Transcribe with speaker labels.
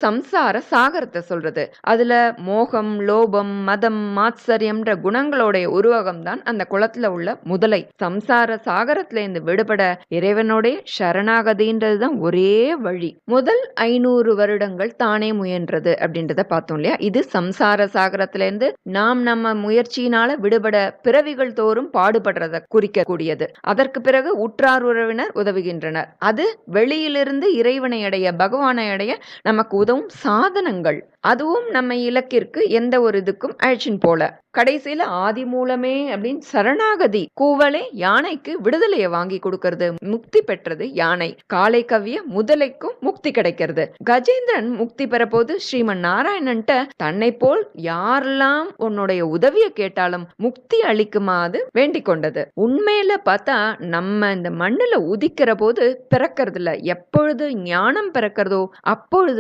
Speaker 1: சம்சார சாகரத்தை சொல்றது. அதுல மோகம், லோபம், மதம், மாத்சரியம்ன்ற குணங்களுடைய உருவகம் தான் அந்த குளத்துல உள்ள முதலை. சம்சார சாகரத்துல இருந்து விடுபட இறைவனுடைய சரணாகதின்றதுதான் ஒரே வழி. முதல் 500 வருடங்கள் தானே முயன்றது அப்படின்றத பார்த்தோம் இல்லையா? இது சம்சார சாகரத்துல இருந்து நாம் நம்ம முயற்சியினால விடுபட பிறவிகள் தோறும் பாடுபடுறத குறிக்கக்கூடியது. அதற்கு பிறகு உற்றார் உறவினர் உதவுகின்றனர். அது வெளியிலிருந்து இறைவனை அடைய, பகவானை அடைய நமக்கு உதவும் சாதனங்கள். அதுவும் நம்ம இலக்கிற்கு எந்த ஒரு இதுக்கும் அழைச்சின் போல. கடைசியில ஆதி மூலமே அப்படின்னு சரணாகதி கூவலே யானைக்கு விடுதலையை வாங்கி கொடுக்கறது. முக்தி பெற்றது யானை. காலை கவ்விய முதலைக்கும் முக்தி கிடைக்கிறது. கஜேந்திரன் முக்தி பெறப்போது ஸ்ரீமன் நாராயணன்ட்ட தன்னை போல் யாரெல்லாம் உன்னுடைய உதவியை கேட்டாலும் முக்தி அளிக்குமாறு வேண்டிக் கொண்டது. உண்மையில பார்த்தா நம்ம இந்த மண்ணுல உதிக்கிற போது பிறக்கிறது இல்ல. எப்பொழுது ஞானம் பிறக்கிறதோ அப்பொழுது